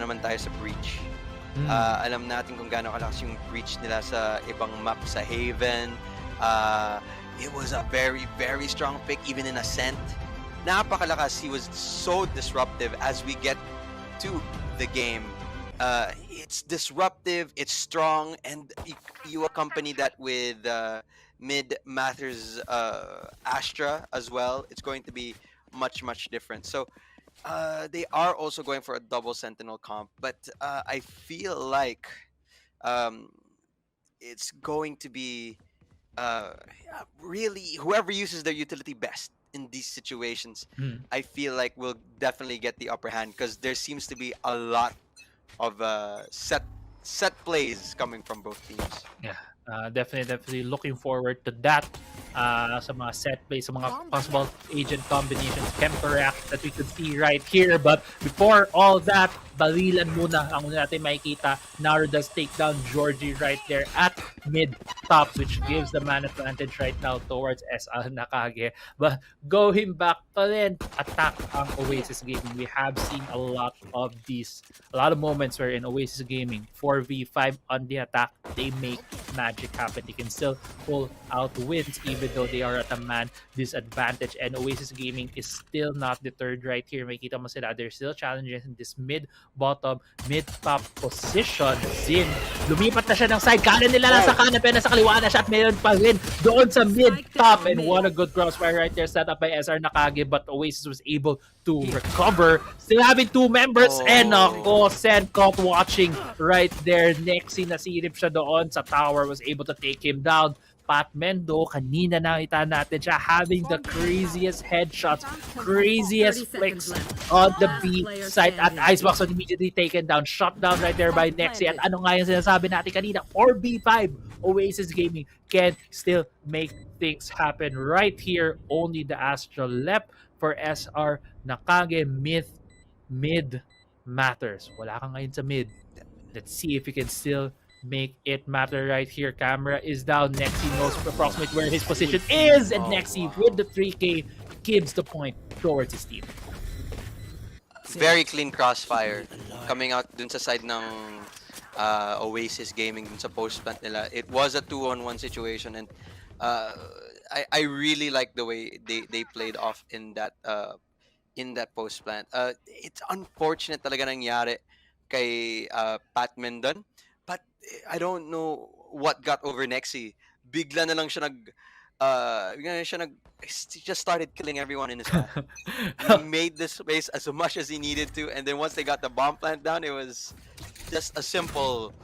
naman tayo sa breach. Alam natin kung gaano kalakas yung breach nila sa ibang map sa Haven. It was a very, very strong pick even in Ascent. Napakalakas. He was so disruptive as we get to the game. It's disruptive, it's strong, and you accompany that with mid Mathers Astra as well. It's going to be much, much different. So they are also going for a double Sentinel comp, but I feel like it's going to be really whoever uses their utility best in these situations. I feel like will definitely get the upper hand because there seems to be a lot of set plays coming from both teams. Yeah, definitely looking forward to that. Sa mga set plays, sa mga possible agent combinations, Kemperact that we could see right here. But before all that, barilan muna ang una natin makikita. Naru does take down Georgie right there at mid-top, which gives the man advantage right now towards SR Nacague. But going back pa rin, attack ang Oasis Gaming. We have seen a lot of moments where in Oasis Gaming, 4v5 on the attack, they make magic happen. They can still pull out wins even though they are at a man disadvantage. And Oasis Gaming is still not deterred right here. Makita mo sila, they're still challenging in this mid-bottom, mid-top position. Zin, lumipat na siya ng side. Kanan nila nasa kanan, pero nasa kaliwa na siya at meron pa rin doon sa mid-top. And what a good crossfire right there set up by SR Nacague, but Oasis was able to recover. Still having two members, and ako, Sen caught watching right there. Nexi nasilip siya doon sa tower, was able to take him down. Pat Mendo, kanina nakita natin siya having the craziest headshots, craziest flicks on the B side, at Icebox was immediately taken down, shot down right there by Nexi. At ano nga yung sinasabi natin kanina, 4v5, Oasis Gaming can still make things happen right here. Only the Astral left for SR Nacague. Mid matters. Wala ka ngayon sa mid. Let's see if we can still make it matter right here. Camera is down. Nexi knows approximately where his position is, and Nexi with the 3K gives the point towards his team. Very clean crossfire coming out dun sa side ng Oasis Gaming dun sa post plant nila. It was a 2-on-1 situation, and I really like the way they played off in that post plant. It's unfortunate talaga nangyari kay Pat Mendon. But I don't know what got over Nexi. Bigla na lang siya he just started killing everyone in his path. He made the space as much as he needed to, and then once they got the bomb plant down, it was just a simple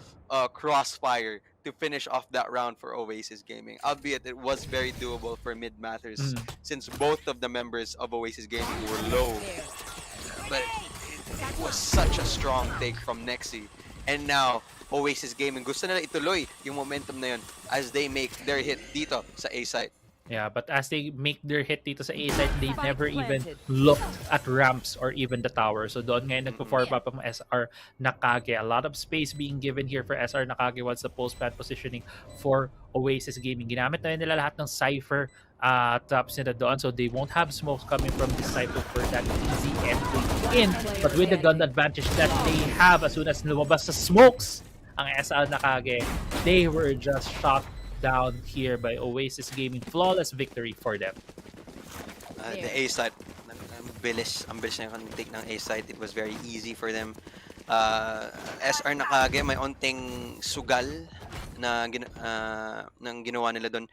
crossfire to finish off that round for Oasis Gaming. Albeit it was very doable for Mid Mathers since both of the members of Oasis Gaming were low. But it was such a strong take from Nexi. And now, Oasis Gaming, gusto nila ituloy yung momentum na yun as they make their hit dito sa A site. Yeah, but as they make their hit dito sa A site, they never even looked at ramps or even the tower. So doon ngayon nagpo-form up ang SR Nacague. A lot of space being given here for SR Nacague once the post-plant positioning for Oasis Gaming. Ginamit na nila lahat ng Cypher traps nila doon, so they won't have smokes coming from this Cypher for that easy entry in. But with the gun advantage that they have, as soon as lumabas sa smokes ang SR Nacague, they were just shot down here by Oasis Gaming. Flawless victory for them. The A site, ang bilis na yung take ng A site. It was very easy for them. SR Nacague, may onting sugal na nang ginawa nila doon.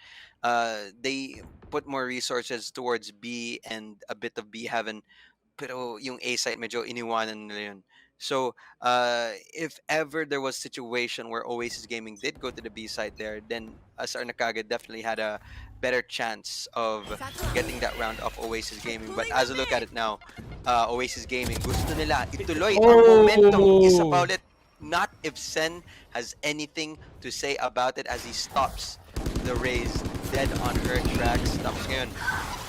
They put more resources towards B and a bit of B heaven, pero yung A site medyo iniwanan nila yun. So if ever there was a situation where Oasis Gaming did go to the B side there, then SR Nacague definitely had a better chance of getting that round of Oasis Gaming. But as I look at it now, Oasis Gaming, gusto nila ituloy ang momentum. Is about it. Not if Sen has anything to say about it as he stops the raise dead on her tracks. Tapos ngayon,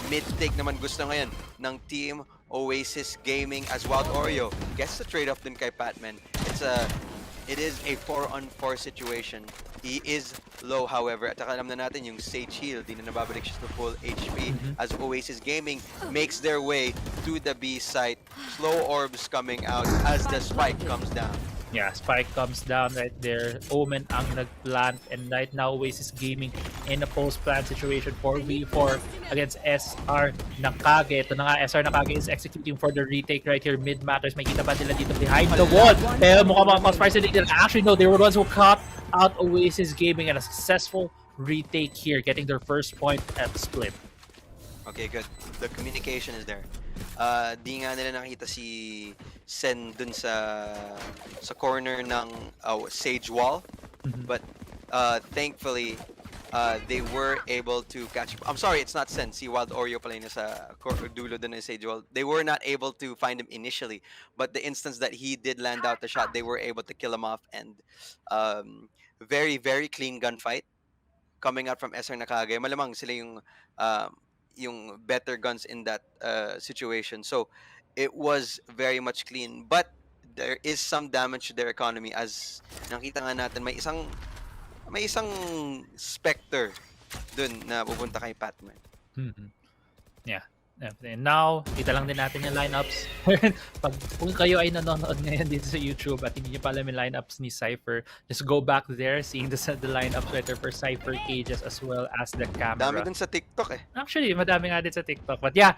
mid-take naman gusto ngayon ng team Oasis Gaming as Wild Oreo. Gets the trade-off din kay Patman. It is a 4-on-4 situation. He is low, however. At saka alam na natin yung Sage Heal, di na nababalik siya to full HP as Oasis Gaming makes their way to the B site. Slow orbs coming out as the spike comes down. Yeah, Spike comes down right there. Omen ang nagplant, and right now Oasis Gaming in a post-plant situation 4v4 against SR Nacague. Ito na nga, SR Nacague is executing for the retake right here. Mid matters, may kita ba nila dito behind the wall? Pero mukhang mga crossfires nila. Actually, no, they were the ones who caught out Oasis Gaming and a successful retake here, getting their first point at the split. Okay, good. The communication is there. Di nga nila nakita si Sen dun sa corner ng Sage Wall. But thankfully, they were able to catch... I'm sorry, it's not Sen. Si Wild Oreo pala yun sa dulo dun ng Sage Wall. They were not able to find him initially. But the instance that he did land out the shot, they were able to kill him off. And very, very clean gunfight coming out from SR Nacague. Malamang sila yung better guns in that situation. So it was very much clean, but there is some damage to their economy as nakita nga natin may isang Spectre dun na pupunta kay Patman. Yeah. And now, kita lang din natin yung lineups. Kung kayo ay nanonood ngayon dito sa YouTube at hindi nyo pa alam yung lineups ni Cypher, just go back there, seeing the lineups right there for Cypher cages as well as the camera. Dami dun sa TikTok eh. Actually, madami nga din sa TikTok. But yeah,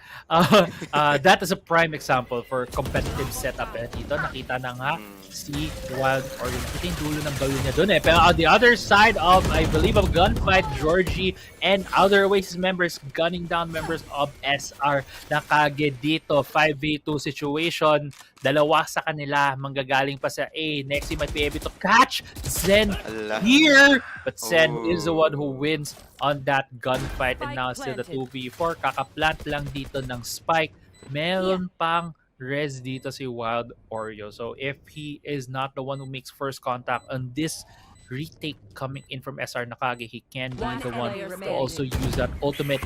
that is a prime example for competitive setup. Dito, nakita na nga si Wild or yung nakita yung dulo ng bawin niya dun eh. Pero on the other side of, I believe, of gunfight, Georgie and other Oasis members gunning down members of SR Nacague dito. 5v2 situation. Dalawa sa kanila manggagaling pa sa A. Next, he might be able to catch Zen here. But Zen is the one who wins on that gunfight. And now still the 2v4. Kakaplant lang dito ng Spike. Meron pang res dito si Wild Oreo. So if he is not the one who makes first contact on this retake coming in from SR Nacague, he can be the one to also use that ultimate.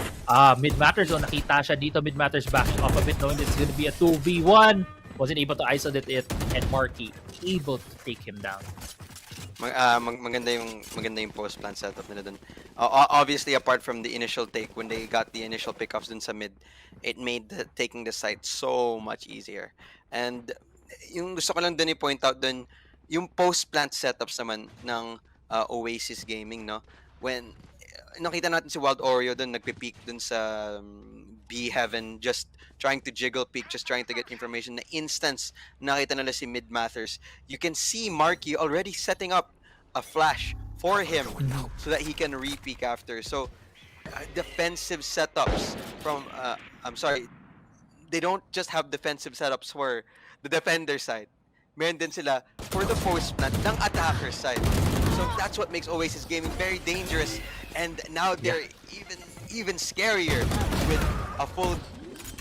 Mid matters, so nakita siya dito. Mid matters backing off a bit, knowing it's going to be a 2v1. Wasn't able to isolate it, and Marky able to take him down. Maganda yung post plant setup nila dun. Obviously, apart from the initial take, when they got the initial pickups dun sa mid, it made taking the site so much easier. And yung gusto ko lang dun i-point out dun, yung post plant setups naman ng Oasis Gaming, no? When nakita natin si Wild Oreo dun, nagpe-peek dun sa B Heaven, just trying to jiggle peek, just trying to get information. Na instance, nakita nila si Mid Mathers. You can see Marky already setting up a flash for him so that he can re-peek after. So, defensive setups from, I'm sorry, they don't just have defensive setups for the defender side. Meron din sila for the post plant ng attacker side. So that's what makes Oasis Gaming very dangerous. And now they're even scarier with a full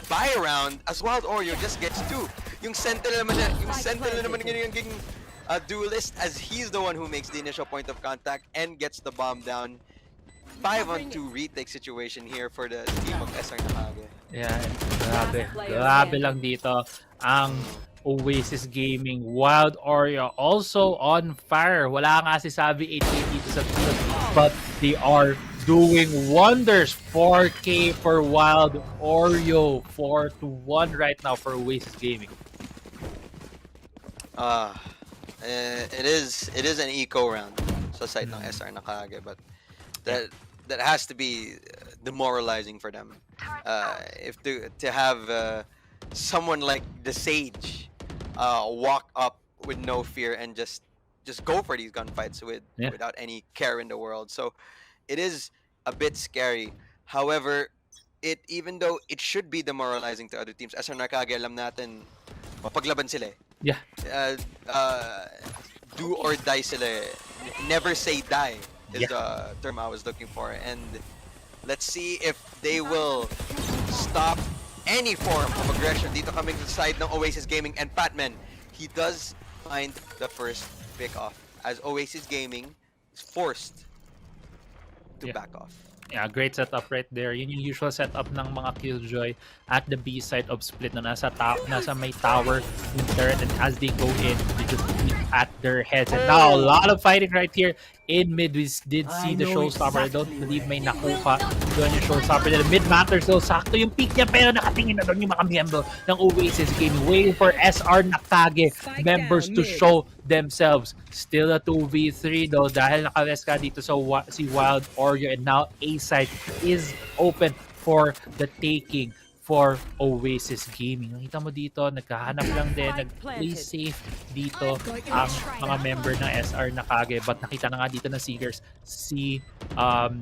buy round as Wild Oreo just gets 2. Yung Sentinel naman yung duelist as he's the one who makes the initial point of contact and gets the bomb down. 5-on-2 retake situation here for the team of SR Nacague. Yeah, grabe lang dito ang Oasis Gaming. Wild Oreo also on fire. Wala nga si Savi 88 dito sa field, but they are doing wonders. 4K for Wild Oreo. 4-1 right now for Oasis Gaming. It is an eco round sa side ng SR Nacague, but that has to be demoralizing for them. If to have someone like the Sage walk up with no fear and just go for these gunfights without any care in the world. So it is a bit scary. However, even though it should be demoralizing to other teams, SR Nacague, alam natin mapaglaban sila eh. Yeah. Do or die sila eh. Never say die is the term I was looking for. And let's see if they will stop any form of aggression dito coming to the side ng Oasis Gaming. And Patman, he does find the first pick off as Oasis Gaming is forced to back off. Yeah, great setup right there. Yun yung usual setup ng mga Killjoy at the B side of split na nasa may tower yung turret, and as they go in, they just keep at their heads. And now, a lot of fighting right here in mid. We did see the showstopper. I don't believe may nakuha doon yung showstopper. The mid matters though. Sakto yung peak niya, pero nakatingin na doon yung mga miyembro ng Oasis Gaming. Waiting for SR Nacague members to show themselves. Still a 2v3 though, dahil naka-rest ka dito sa si Wild Oreo, and now A side is open for the taking for Oasis Gaming. Nakita mo dito, naghahanap lang din, nag-play safe dito ang mga member ng SR Nacague, but nakita na nga dito ng Seekers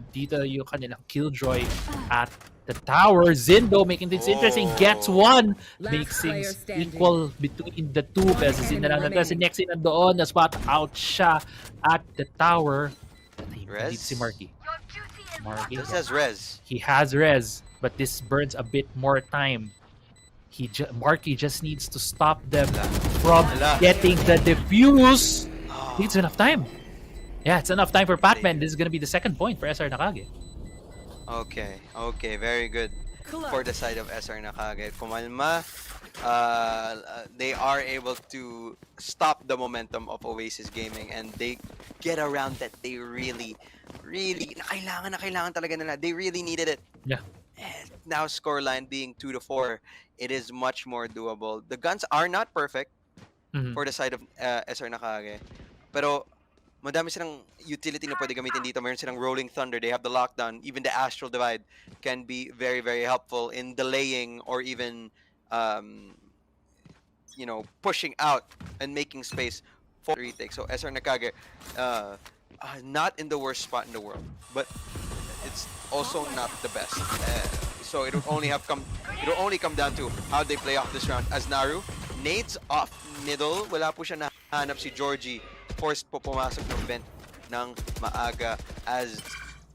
dito yung kanilang Killjoy at the tower. Zindo making this interesting, gets one, makes things equal between the two. Beses na lang natin si Nexi nandoon, na-spot out siya at the tower. Rez? Si Marky. This has Rez. He has Rez, but this burns a bit more time. Marky just needs to stop them from getting the defuse. I think it's enough time. Yeah, it's enough time for Pac-Man. This is going to be the second point for SR Nacague. Okay, very good for the side of SR Nacague. Kumalma, they are able to stop the momentum of Oasis Gaming, and they get around that. They really na kailangan talaga nila. They really needed it. Yeah. And now scoreline being 2-4, it is much more doable. The guns are not perfect for the side of SR Nacague, pero madami silang utility na pwede gamitin dito. Mayroon silang Rolling Thunder, they have the lockdown, even the Astral Divide can be very, very helpful in delaying or even pushing out and making space for retake. So SR Nacague, not in the worst spot in the world, but it's also not the best. So it'll only come down to how they play off this round. As Naru nades off middle, wala po siya nahanap si Georgie. Forced po pumasok ng vent ng maaga as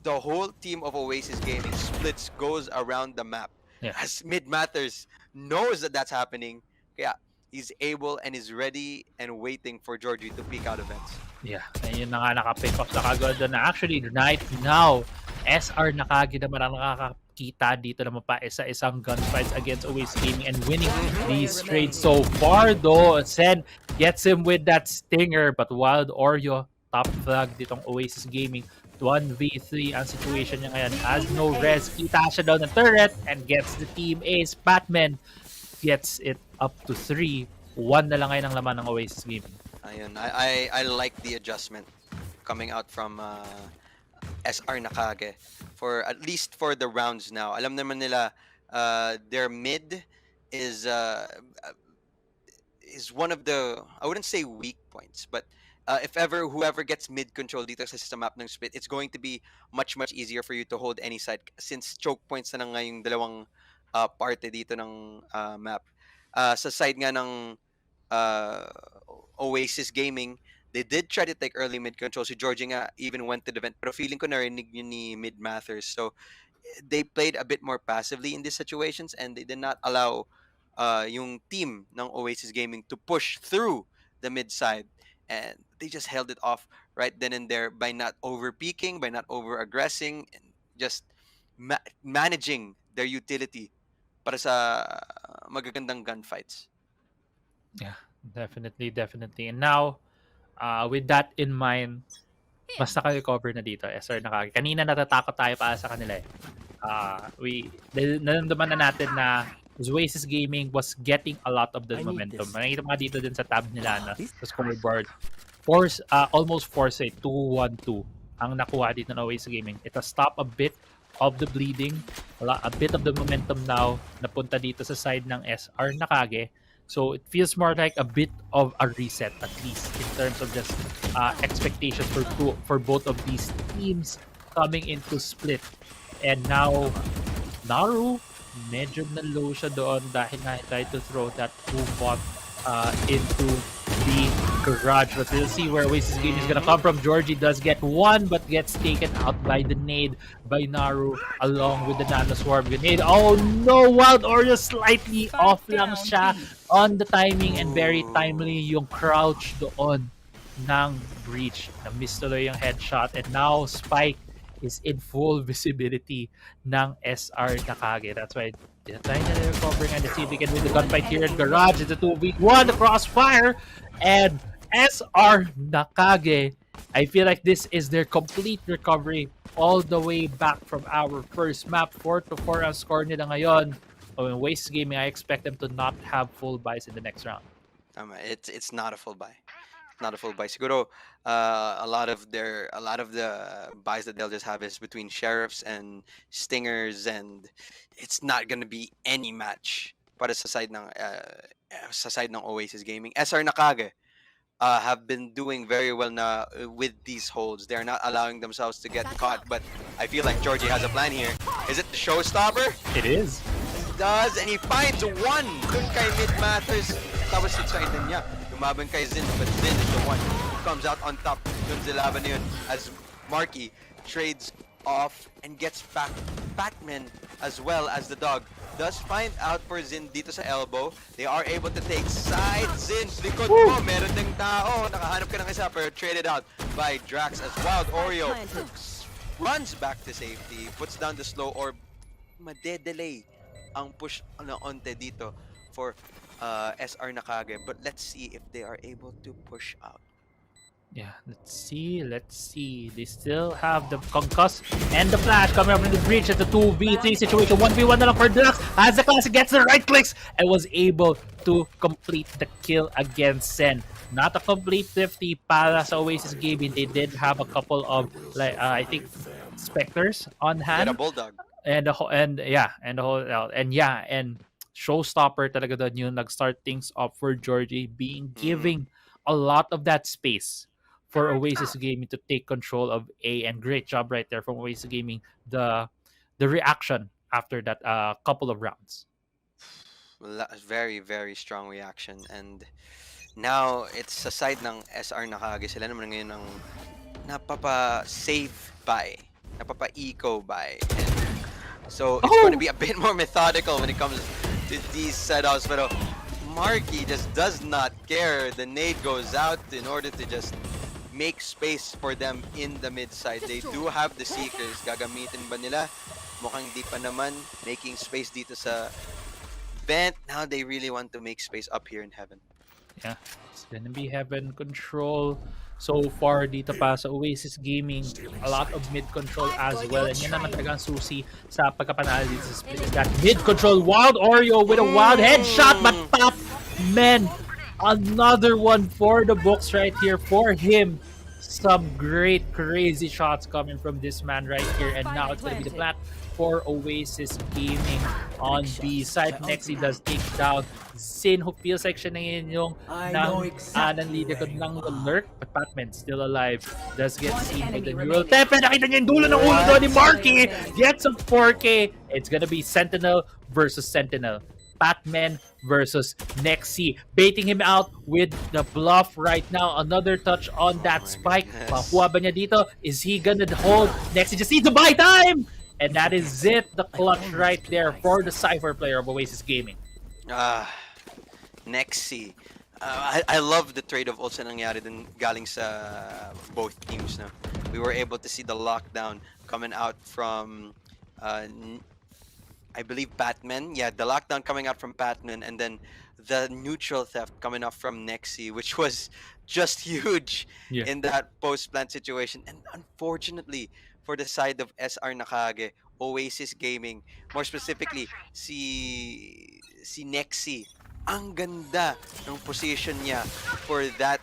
the whole team of Oasis Gaming splits, goes around the map. Yeah. As Mid Matters knows that that's happening, kaya he's able and is ready and waiting for Georgie to peek out events. Yeah, ayun na nga, naka-pick up na kagad na. Actually, right now, SR Nacague naman ang nakakakita dito naman pa isa-isang gunfights against Oasis Gaming and winning these trades so far though. Sen gets him with that stinger, but Wild Oreo top flag ditong Oasis Gaming. 1v3 ang situation niya ngayon. Has no res, kita siya daw ng turret and gets the team ace. Batman gets it up to 3. 1 na lang ngayon ang laman ng Oasis Gaming. Ayun, I like the adjustment coming out from SR Nacague for at least for the rounds now. Alam naman nila their mid is one of the, I wouldn't say weak points, but if ever whoever gets mid control dito sa map ng split, it's going to be much easier for you to hold any side since choke points na nga yung dalawang parte dito ng map. Sa side nga ng Oasis Gaming, they did try to take early mid control. Si Georgie nga even went to the vent, pero feeling ko narinig yun ni Mid Mathers. So they played a bit more passively in these situations, and they did not allow yung team ng Oasis Gaming to push through the mid side, and they just held it off right then and there by not over peaking, by not over aggressing, and just managing their utility para sa magagandang gunfights. Yeah, definitely. And now, with that in mind, mas naka-recover na dito SR Nacague. Kanina natatakot tayo para sa kanila eh. Naramdaman na natin na Oasis Gaming was getting a lot of the momentum. Nakikita mo nga dito din sa tab nila na sa scoreboard. Almost force 2-1-2 ang nakuha dito ng Oasis Gaming. It has stopped a bit of the bleeding, a bit of the momentum now napunta dito sa side ng SR Nacague. So it feels more like a bit of a reset, at least in terms of just expectations for both of these teams coming into split. And now, Naru, medyo na-low siya doon dahil nga tried to throw that bot into the garage. But we'll see where Oasis Gaming is gonna come from. Georgie does get one, but gets taken out by the nade by Naru along with the Nano Swarm grenade. Oh no! Wild Oreo slightly off lang siya on the timing, and very timely yung crouch doon ng Breach. Na-miss tuloy yung headshot, and now Spike is in full visibility ng SR Nacague. That's why they're trying to recover and see if they can win the gunfight here in Garage. It's a 2v1, the crossfire, and SR Nacague, I feel like this is their complete recovery all the way back from our first map. 4-4 ang score nila ngayon. In Oasis Gaming, I expect them to not have full buys in the next round. It's not a full buy. Not a full buy. Siguro, a lot of the buys that they'll just have is between sheriffs and stingers, and it's not gonna be any match. Para sa side ng Oasis Gaming. SR Nakage have been doing very well na with these holds. They're not allowing themselves to get caught, but I feel like Georgie has a plan here. Is it the showstopper? It is. Does, and he finds one. Dun kay Mid Matters. Tapos side din niya. Lumaban kay Zin, but Zin is the one who comes out on top. Dun sa laban na yun as Marky trades off and gets back Batman as well as the dog. Does find out for Zin dito sa elbow. They are able to take side. Zin, likod mo, meron ding tao. Nakahanap ka ng isa pero traded out by Drax as Wild Oreo runs back to safety, puts down the slow orb. Madedelay ang push na onte dito for SR Nakage, but let's see if they are able to push out. Yeah, let's see. They still have the concuss and the flash coming up in the breach at the 2v3 situation. 1v1 na lang for Drax as the classic gets the right clicks and was able to complete the kill against Sen. Not a complete 50 para sa Oasis Gaming. They did have a couple of I think Spectres on hand. And a Bulldog. And showstopper talaga doon yung nag-start things up for Georgie, giving a lot of that space for Oasis Gaming to take control of A, and great job right there from Oasis Gaming, the reaction after that couple of rounds. Very, very strong reaction, and now it's sa side ng SR Nakage. Sila naman ngayon ang napapa-save by, napapa-eco by, and so it's going to be a bit more methodical when it comes to these setups. Pero Marky just does not care. The nade goes out in order to just make space for them in the mid side. They do have the Seekers. Gagamitin ba nila? Mukhang di pa naman. Making space dito sa vent. Now they really want to make space up here in heaven. Yeah, it's gonna be heaven control. So far dito pa sa Oasis Gaming, a lot of mid control as well, and yan naman talagang susi sa pagkapanalo dito sa split. That mid control, Wild Oreo with a wild headshot, but pop, man, another one for the books right here for him. Some great crazy shots coming from this man right here, and now it's gonna be the plat for Oasis Gaming on B side. Next, he does take down Sin, who feels like siya na yun yung nanlida ko ng lurk, but Batman still alive. Does get seen by the neural tepe. Nakita niya yung dulo ng ulo doon ni Marky. Gets a 4K. It's gonna be Sentinel versus Sentinel. Batman versus Nexi, baiting him out with the bluff right now. Another touch on that spike. Pakuha ba niya dito? Is he gonna hold? Nexi just needs to buy time! And that is it, the clutch right there for the Cypher player of Oasis Gaming. Nexi. I love the trade of ults na nangyari din galing sa both teams. No? We were able to see the lockdown coming out from, I believe, Batman. Yeah, the lockdown coming out from Batman, and then the neutral theft coming up from Nexi, which was just huge in that post-plant situation. And unfortunately, for the side of SR Nakage, Oasis Gaming, more specifically, si Nexi, ang ganda ng position niya for that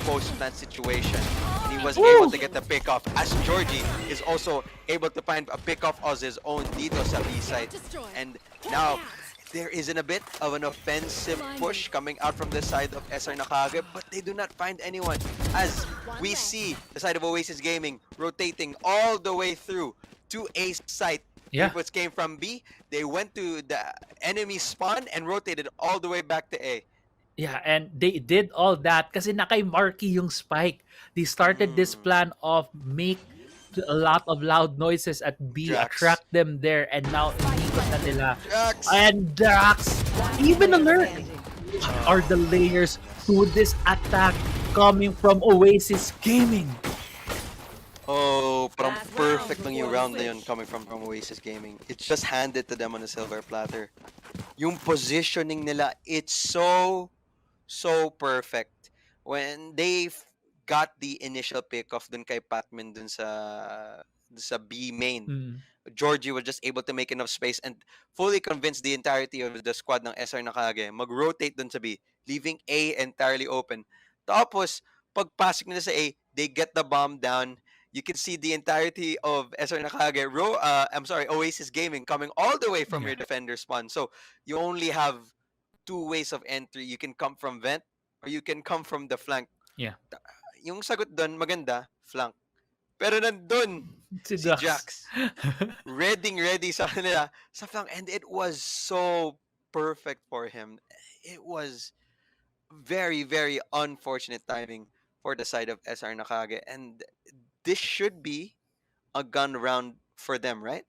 post-plant situation. And he was able to get the pick-off, as Georgie is also able to find a pick-off of his own dito sa B-side. And now, there is a bit of an offensive push coming out from the side of SR Nakage, but they do not find anyone, as we see the side of Oasis Gaming rotating all the way through to A site. Yeah. Which came from B, they went to the enemy spawn and rotated all the way back to A. Yeah, and they did all that kasi nakay Marky yung spike. They started this plan of make a lot of loud noises at B, Drax. attract them there, and now inikot na nila. Drax. And Drax, even alert. What are the layers to this attack coming from Oasis Gaming? Oh, parang perfect lang yung round na yun coming from Oasis Gaming. It's just handed to them on a silver platter. Yung positioning nila, it's so perfect. when they got the initial pick-off dun kay Patman dun sa B main, Mm. Georgie was just able to make enough space and fully convince the entirety of the squad ng SR Nacague mag-rotate dun sa B, leaving A entirely open. Tapos, pagpasok nila sa A, they get the bomb down. You can see the entirety of SR Nacague, Oasis Gaming coming all the way from Yeah. your defender spawn. So, you only have two ways of entry. You can come from vent or you can come from the flank. Yeah. Yung sagot doon, maganda, flank. Pero nandun, Si si Jax. Jax. Ready sa kanila sa flank. And it was so perfect for him. It was very, very unfortunate timing for the side of SR Nakage. And this should be a gun round for them, right?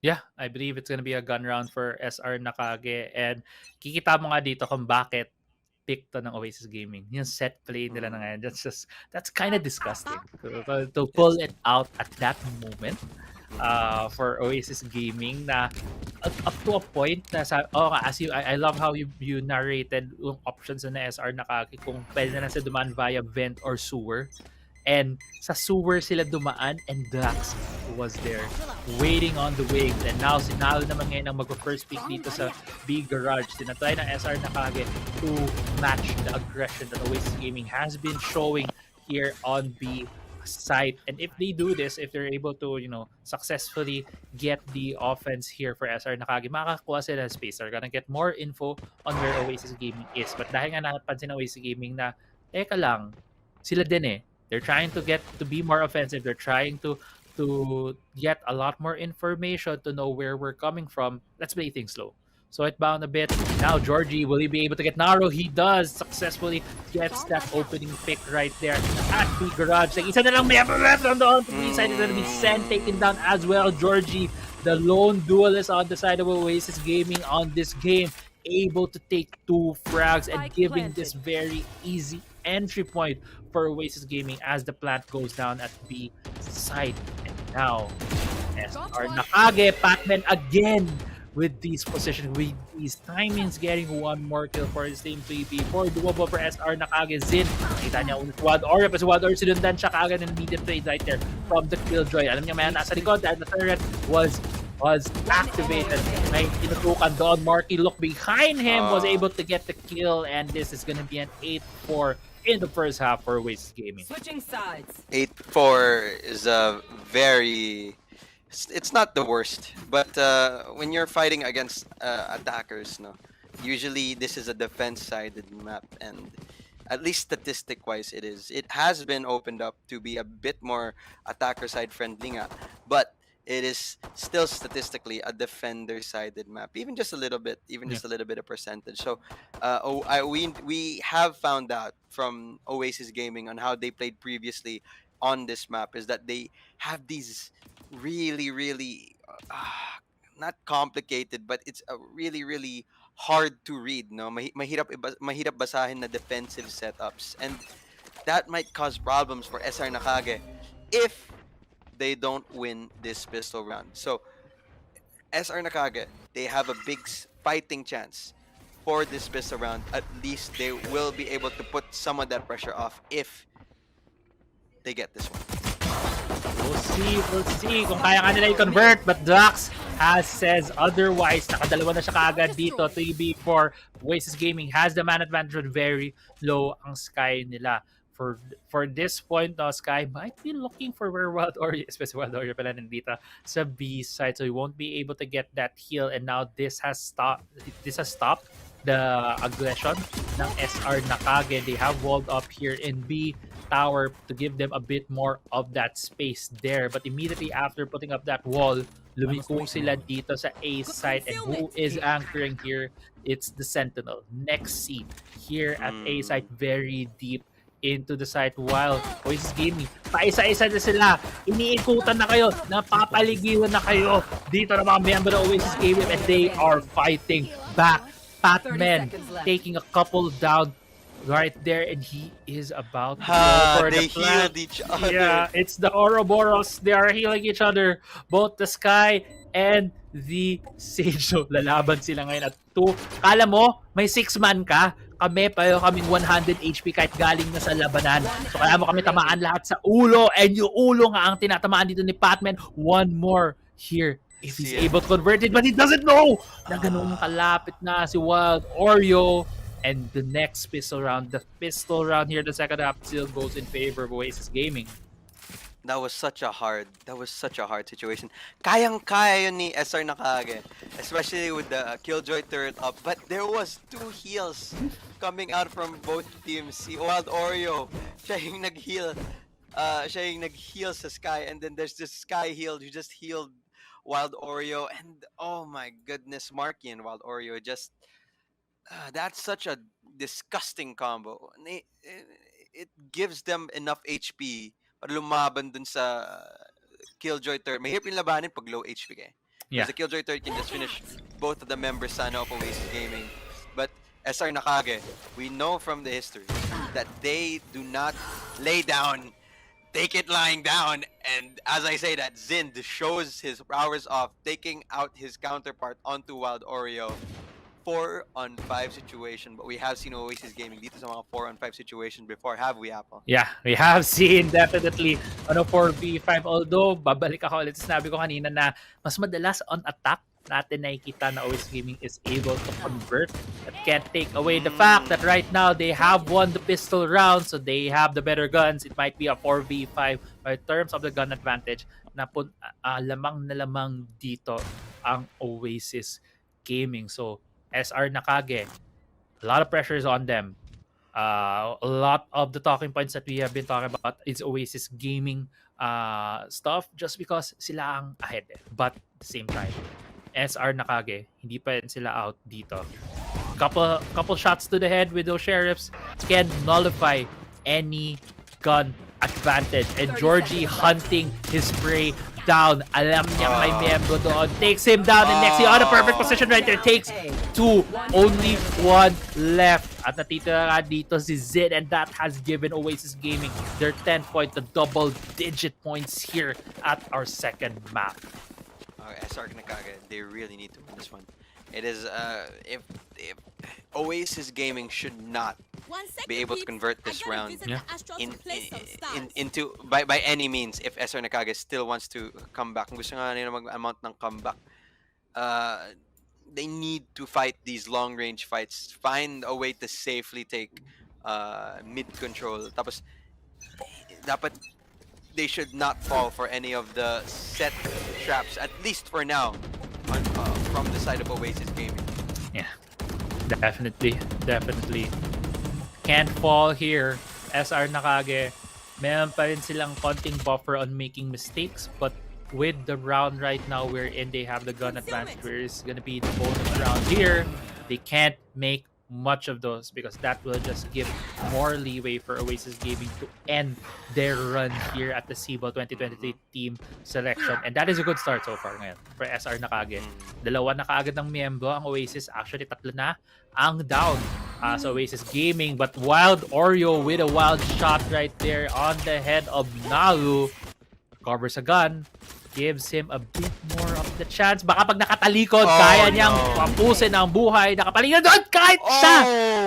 Yeah, I believe it's gonna be a gun round for SR Nakage. And kikita mo nga dito kung bakit pick to ng Oasis Gaming. Yung set play nila na ngayon, that's kind of disgusting. To pull it out at that moment for Oasis Gaming na up to a point na I love how you narrated yung options na SR Nakage kung pwede na sila dumaan via vent or sewer. And sa sewer sila dumaan and Dax was there waiting on the wings. And now sinalo naman ngayon ang mag-first pick dito sa B Garage. Tinatry ng SR Nakage to match the aggression that Oasis Gaming has been showing here on B side. And if they do this, if they're able to, successfully get the offense here for SR Nakage, makakakuha sila ng space. They're gonna get more info on where Oasis Gaming is. But dahil nga napansin ng Oasis Gaming na, teka lang, sila din eh. They're trying to get to be more offensive. They're trying to get a lot more information to know where we're coming from. Let's play things slow. So it bound a bit. Now Georgie, will he be able to get Naro? He does successfully gets that opening pick right there at the garage. Like, isa na lang member left on the side. Is going to be Sen taken down as well. Georgie, the lone duelist on the side of Oasis Gaming on this game, able to take 2 frags and giving this very easy entry point for Oasis Gaming as the plant goes down at B side. And now, SR Nacague, Pac-Man again with these positions, with these timings, getting 1 more kill for his team 3v4. Doable for SR Nacague. Zin, kita niya ulit Wad Oreo, pero si Wad Oreo sinundan siya kaagad ng immediate trade right there from the Killjoy. Alam niya maya nasa likod dahil the turret was activated. May tinutukan doon. Marky look behind him, was able to get the kill, and this is gonna be an 8-4 in the first half for Oasis Gaming. Switching sides. 8-4 is a very... It's not the worst, but when you're fighting against attackers, no, usually this is a defense-sided map, and at least statistic-wise it is. It has been opened up to be a bit more attacker-side friendly nga, but it is still statistically a defender-sided map, even just a little bit, just a little bit of percentage. So, we have found out from Oasis Gaming on how they played previously on this map is that they have these really, really not complicated, but it's a really, really hard to read. No, mahirap basahin na defensive setups, and that might cause problems for SR Nacague if they don't win this pistol round. So, SR Nacague, they have a big fighting chance for this pistol round. At least they will be able to put some of that pressure off if they get this one. We'll see kung kaya nga nila i-convert, but Drax says otherwise. Nakadalawa na siya kaagad dito. 3v4. Oasis Gaming has the man advantage, but very low ang Sky nila. For this point, no, Sky might be looking for where Wild Warrior, especially Wild Warrior pala nandito sa B side, so he won't be able to get that heal. And now this has stopped the aggression ng SR Nacague. They have walled up here in B tower to give them a bit more of that space there. But immediately after putting up that wall, lumiko sila dito sa A side. And who is anchoring here? It's the Sentinel. Next seat here at A side, very deep into the site, while Oasis Gaming, paisa-isa na sila, iniikutan na kayo, napapaligiran na kayo dito ng mga member ng Oasis Gaming, and they are fighting back. Patman taking a couple down right there, and he is about to go for they the plant. healed each other. Yeah, it's the Ouroboros. They are healing each other. Both the Sky and the Sage. So, lalaban sila ngayon at 2. Kala mo, may 6-man ka. pareho kaming 100 HP kahit galing na sa labanan. So kaya mo kami tamaan lahat sa ulo, and yung ulo nga ang tinatamaan dito ni Patman. One more here. If he's able to convert it, but he doesn't know na ganun kalapit na si Wild Oreo. And the next pistol round, the here, the second half still goes in favor of Oasis Gaming. That was such a hard situation. Kayang-kaya yun ni SR Nacague, especially with the Killjoy turret up. But there was 2 heals coming out from both teams. Si Wild Oreo, siya yung nag-heal. Siya yung nag-heal sa Sky, and then there's this Sky heal who just healed Wild Oreo, and oh my goodness, Marky and Wild Oreo just... that's such a disgusting combo. It gives them enough HP para lumaban dun sa Killjoy turret. Mahirap yung labanin pag low HP ka. Because the Killjoy turret can just finish both of the members sana of Oasis Gaming. But SR Nacague, we know from the history that they do not lay down, take it lying down. And as I say that, Zind shows his powers off, taking out his counterpart onto Wild Oreo. 4-on-5 situation, but we have seen Oasis Gaming dito sa mga 4-on-5 situation before, have we, Apple? Yeah, we have seen definitely 4v5, although babalik ako ulit sa sinabi ko kanina na mas madalas on attack natin nakikita na Oasis Gaming is able to convert. That can't take away the fact that right now they have won the pistol round, so they have the better guns. It might be a 4v5, but in terms of the gun advantage, lamang na lamang dito ang Oasis Gaming. So SR Nacague, a lot of pressure is on them. A lot of the talking points that we have been talking about is Oasis Gaming stuff just because sila ang ahead. But at the same time, SR Nacague, hindi pa rin sila out dito. Couple shots to the head with those sheriffs can nullify any gun advantage. And Georgie hunting his prey down. Alam niya may miyembro doon. Takes him down, and next on a perfect position right there. Takes 2. Only 1 left. At natitira nga dito si Zid, and that has given Oasis Gaming their 10th point, the double-digit points here at our second map. SR Nacague, they really need to win this one. It is if Oasis Gaming should not be able to convert this round into by any means. If SR Nacague still wants to come back, kung gusto nga nila mag-amount ng comeback, they need to fight these long-range fights. Find a way to safely take mid control. Tapos dapat they should not fall for any of the set traps, at least for now, from the side of Oasis Gaming. Yeah, definitely. Can't fall here. SR Nacague, meron pa rin silang konting buffer on making mistakes, but with the round right now we're in, they have the gun advantage, where it's gonna be the bonus round here. They can't make much of those because that will just give more leeway for Oasis Gaming to end their run here at the Sibol 2023 team selection, and that is a good start so far ngayon for SR Nacague. Dalawa na kaagad ng miyembro ang Oasis, actually 3 na ang down sa Oasis Gaming, but Wild Oreo with a wild shot right there on the head of Nalu, covers a gun, gives him a bit more of the chance. Baka pag nakatalikod, kaya niyang papusin ang buhay. Nakapaligid doon kahit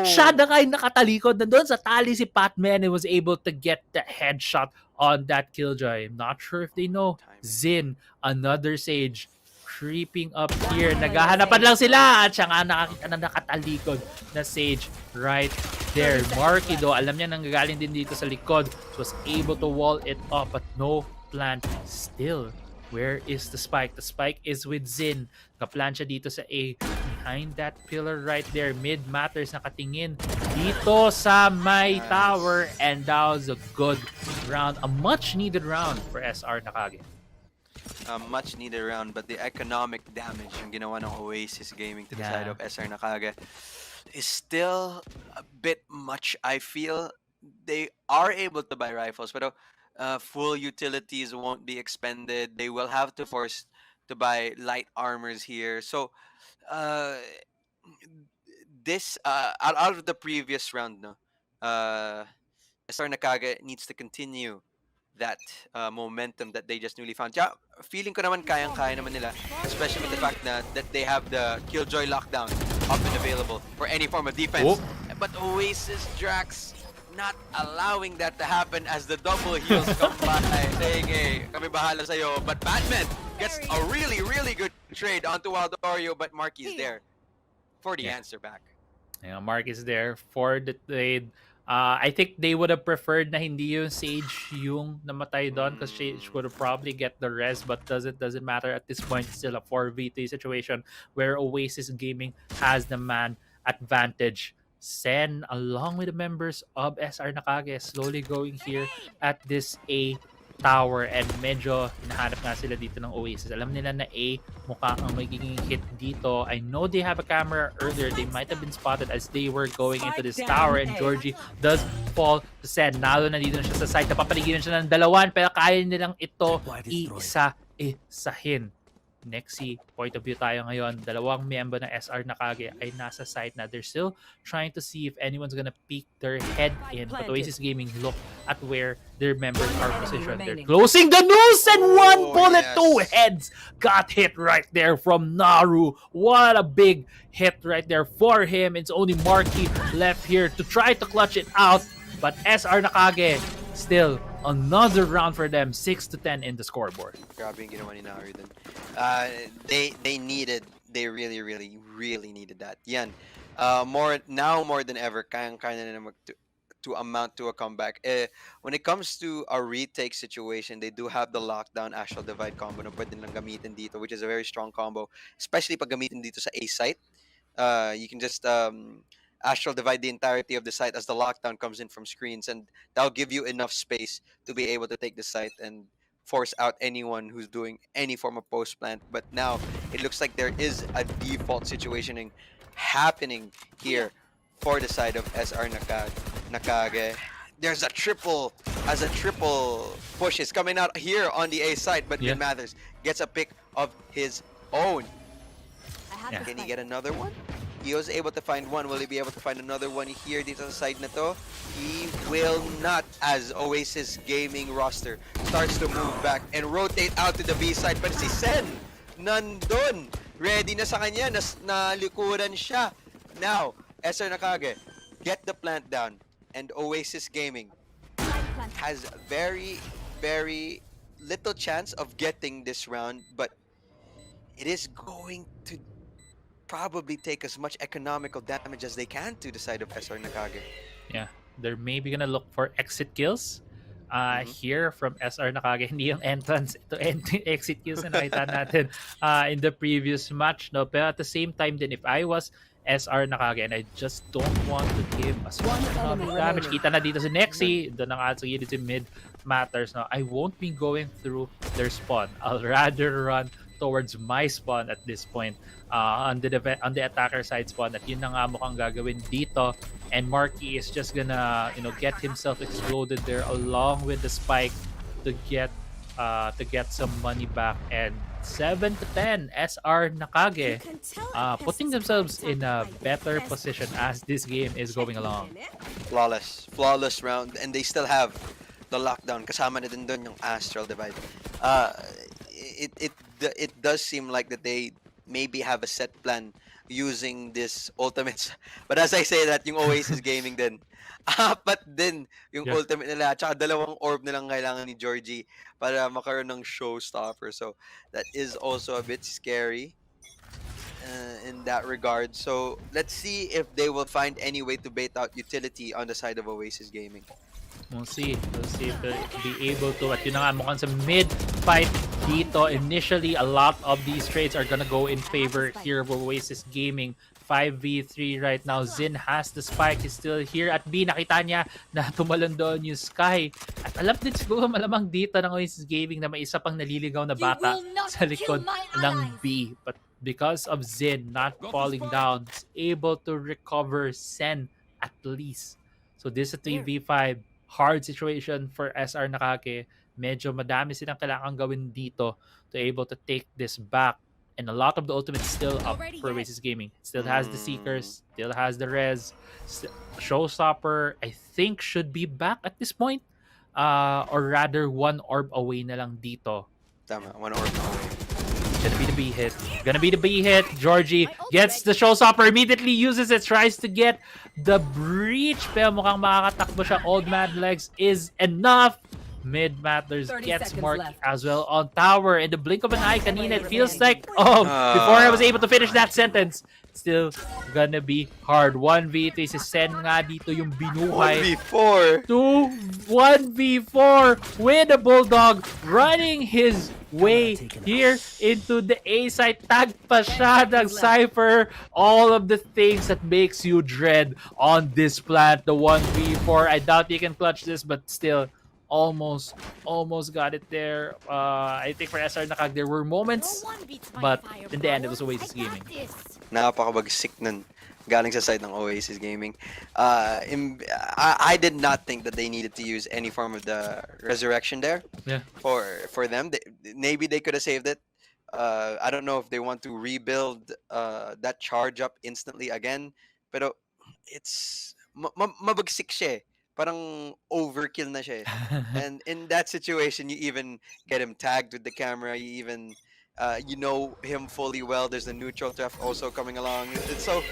siya na kayo nakatalikod. Nandun sa tali si Patman and was able to get the headshot on that Killjoy. I'm not sure if they know. Zin, another Sage, creeping up here. Naghahanapan lang sila at siya nga nakakita na nakatalikod na Sage right there. Marky do, alam niya nanggagaling din dito sa likod. Was able to wall it up but no plan still. Where is the spike? The spike is with Zin. Kaplan siya dito sa A. Behind that pillar right there. Mid matters, nakatingin dito sa may tower. And that was a good round. A much needed round for SR Nacague. A much needed round, but the economic damage yung ginawa ng Oasis Gaming to the side of SR Nacague is still a bit much, I feel. They are able to buy rifles, but full utilities won't be expended. They will have to force to buy light armors here. So this out of the previous round, no, SR Nacague needs to continue that momentum that they just newly found. Yeah, feeling ko naman kayang-kaya naman nila, especially with the fact that they have the Killjoy lockdown up and available for any form of defense. but Oasis Drax not allowing that to happen as the double heals come by, saying, hey, kami bahala sa'yo. But Batman gets a really, really good trade onto Waldorio, but Marky's there for the answer back. Yeah, Mark is there for the trade. I think they would have preferred na hindi yung Sage yung namatay doon because Sage would have probably get the rest, but doesn't matter at this point. It's still a 4v3 situation where Oasis Gaming has the man advantage. Sen, along with the members of SR Nacague, slowly going here at this A tower, and medyo hinahanap nga sila dito ng Oasis. Alam nila na A mukhang ang magiging hit dito. I know they have a camera earlier. They might have been spotted as they were going into this tower, and Georgie does fall to Sen. Nalo na dito na siya sa side. Napapaligiran siya ng dalawan, pero kaya nilang ito isa-isahin. Nexi, point of view tayo ngayon. Dalawang miyembro ng SR Nacague ay nasa site na. They're still trying to see if anyone's gonna peek their head in. But Oasis Gaming look at where their members are positioned. They're closing the noose, and one bullet, two heads got hit right there from Naru. What a big hit right there for him. It's only Marky left here to try to clutch it out. But SR Nacague, still another round for them, 6-10 in the scoreboard. Grabe yung ginawa ni Naru dun. They really needed that. Yan. More than ever, kaya na to amount to a comeback. When it comes to a retake situation, they do have the lockdown Astral Divide combo na pwede nilang gamitin dito, which is a very strong combo, especially pag gamitin dito sa A site. You can just Astral Divide the entirety of the site as the lockdown comes in from screens, and that'll give you enough space to be able to take the site and force out anyone who's doing any form of post plant. But now it looks like there is a default situationing happening here for the side of SR Nacague. There's a triple push is coming out here on the A side, but Min Mathers gets a pick of his own. Can he get another one? He was able to find one. Will he be able to find another one here dito sa side na to? He will not, as Oasis Gaming roster starts to move back and rotate out to the B side. But si Sen, nandun. Ready na sa kanya. Nalikuran siya. Now, SR Nacague, get the plant down. And Oasis Gaming has very, very little chance of getting this round. But it is going to probably take as much economical damage as they can to the side of SR Nacague. Yeah, they're maybe gonna look for exit kills here from SR Nacague. Hindi yung entrance, ito exit kills na nakita natin in the previous match, no? Pero at the same time din, if I was SR Nacague and I just don't want to give as much damage, kita na dito si Nexi, doon ang atsugilid si Mid Matters, no? I won't be going through their spawn. I'll rather run towards my spawn at this point, on the attacker side spawn, at yun na nga mukhang gagawin dito, and Marky is just gonna get himself exploded there along with the spike to get some money back, and 7-10 SR Nacague putting themselves in a better position as this game is going along. Flawless round, and they still have the lockdown. Kasama na din doon yung Astral Divide. It does seem like that they maybe have a set plan using this ultimates. But as I say that, yung Oasis Gaming din, apat din yung ultimate nila. Tsaka dalawang orb nilang kailangan ni Georgie para makaroon ng showstopper. So that is also a bit scary in that regard. So let's see if they will find any way to bait out utility on the side of Oasis Gaming. We'll see if they'll be able to. At yun na nga, mukhang sa mid-fight dito, initially, a lot of these trades are gonna go in favor here of Oasis Gaming. 5v3 right now. Zin has the spike. He's still here at B. Nakita niya na tumalon doon yung Sky. At alam din siguro malamang dito ng Oasis Gaming na may isa pang naliligaw na bata sa likod ng B. But because of Zin not falling down, he's able to recover Sen at least. So this is a 3v5. Hard situation for SR Nacague. Medyo madami silang kailangan gawin dito to able to take this back. And a lot of the ultimates still up for Oasis Gaming. Still has the Seekers, still has the Res. Showstopper, I think, should be back at this point. Or rather, one orb away na lang dito. Tama, one orb away. Gonna be the B hit. Gonna be the B hit. Georgie gets the showstopper, immediately uses it, tries to get the breach. Pero mukhang makakatakbo siya. Old Man Legs is enough. Mid Matters 30 gets seconds marked left. as well on tower. In the blink of an eye, kanina, it feels like, before I was able to finish that sentence, still gonna be hard. 1v3 si Sen nga dito yung binuhay. 1v4. 1v4 with the Bulldog running his way here into the A side. Tag pa siya ng Cypher. All of the things that makes you dread on this plant. The 1v4. I doubt you can clutch this, but still, almost got it there. I think for SR Nacague, there were moments, but in the end, it was Oasis Gaming. Napakabagsik nun. Galing sa side ng Oasis Gaming. I did not think that they needed to use any form of the resurrection there. Yeah. For them, maybe they could have saved it. I don't know if they want to rebuild that charge up instantly again. Pero it's mabagsik siya. Parang overkill na siya. And in that situation, you even get him tagged with the camera. You even you know him fully well. There's the neutral theft also coming along. And so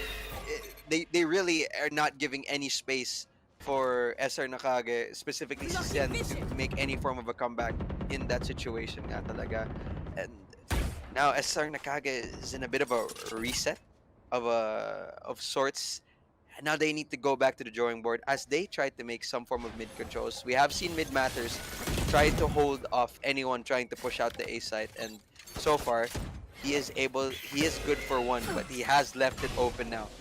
they really are not giving any space for SR Nacague, specifically Sen, to make any form of a comeback in that situation nga talaga. And now SR Nacague is in a bit of a reset of sorts. And now they need to go back to the drawing board as they try to make some form of mid controls. We have seen Mid Matters try to hold off anyone trying to push out the A site, and so far he is good for one, but he has left it open now.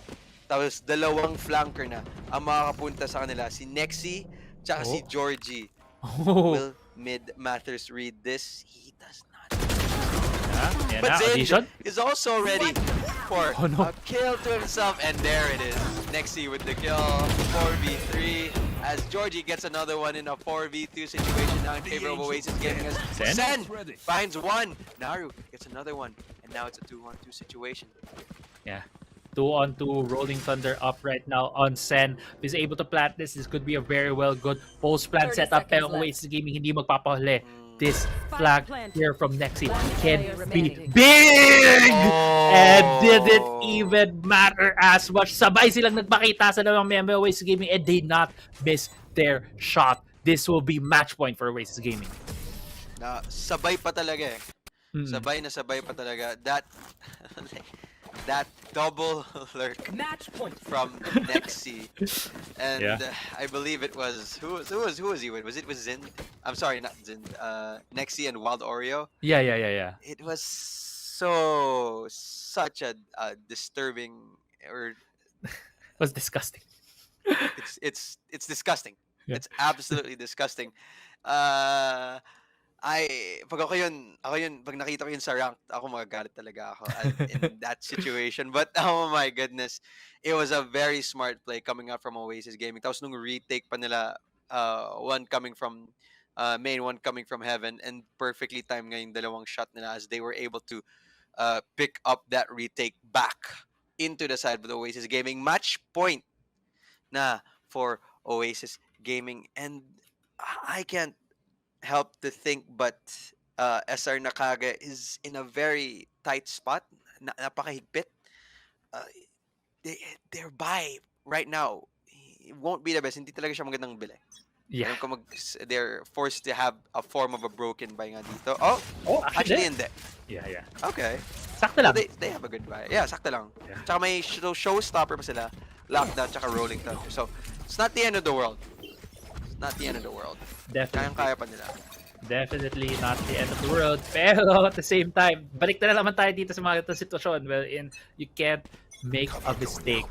Tapos dalawang flanker na ang makakapunta sa kanila, si Nexi tsaka si Georgie. Will Mid Matters read this? He does not. But Zin is also ready for a kill to himself, and there it is. Nexi with the kill, 4v3, as Georgie gets another one in a 4v2 situation now in favor of Oasis Gaming as Sen finds one. Naru gets another one, and now it's a 2-on-2 situation. Yeah. 2-on-2, Rolling Thunder up right now on Sen. If he's able to plant this, this could be a very well good post-plant setup. Pero Oasis Gaming hindi magpapahuli. This flag here from Nexi can be big! And didn't even matter as much. Sabay silang nagpakita sa dalawang member of Oasis Gaming and they not miss their shot. This will be match point for Oasis Gaming. Sabay pa talaga eh. Sabay pa talaga. That double lurk from Nexi, and I believe it was who was he with? Was it Zin? I'm sorry, not Zin. Nexi and Wild Oreo. Yeah. It was such a disturbing, or it was disgusting. It's disgusting. Yeah. It's absolutely disgusting. Pag nakita ko yun sa ranked, ako magagalit talaga ako in that situation. But oh my goodness, it was a very smart play coming out from Oasis Gaming. Tapos nung retake pa nila, one coming from main, one coming from heaven, and perfectly timed nga yung dalawang shot nila as they were able to pick up that retake back into the side of the Oasis Gaming. Match point na for Oasis Gaming, and I can't help to think, but SR Nacague is in a very tight spot. Napakahigpit. Their buy right now, it won't be the best. Hindi talaga siya magandang bili. Yeah. They're forced to have a form of a broken buy nga dito. Actually hindi. Yeah. Okay. Sakto lang. So they have a good buy. Yeah, sakto lang. Yeah. Tsaka may showstopper pa sila. Lockdown tsaka rolling thunder. So, it's not the end of the world. Not the end of the world. Definitely. Kaya pa nila. Definitely not the end of the world. Pero at the same time, balik na naman tayo dito sa mga itong sitwasyon. Well, you can't make a mistake.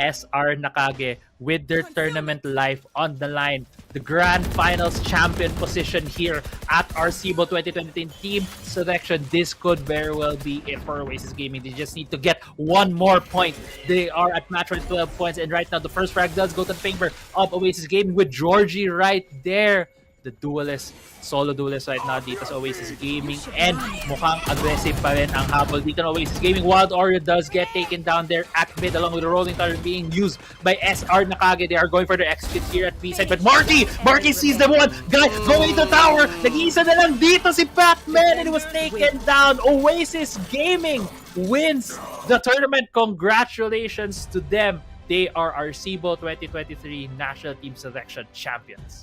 SR Nacague with their tournament life on the line. The Grand Finals champion position here at our Sibol 2020 team selection. This could very well be it for Oasis Gaming. They just need to get one more point. They are at match with 12 points, and right now the first frag does go to the favor of Oasis Gaming with Georgie right there. the duelist, solo duelist right now dito sa Oasis Gaming, and mukhang aggressive pa rin ang habol dito ng Oasis Gaming. Wild Oreo does get taken down there at mid along with the rolling thunder being used by SR Nacague. They are going for their exit here at B side, but Marky sees them one guy going to tower. Nag-iisa na lang dito si Pac-Man, and it was taken down. Oasis Gaming wins the tournament. Congratulations to them. They are our Sibol 2023 National Team Selection Champions.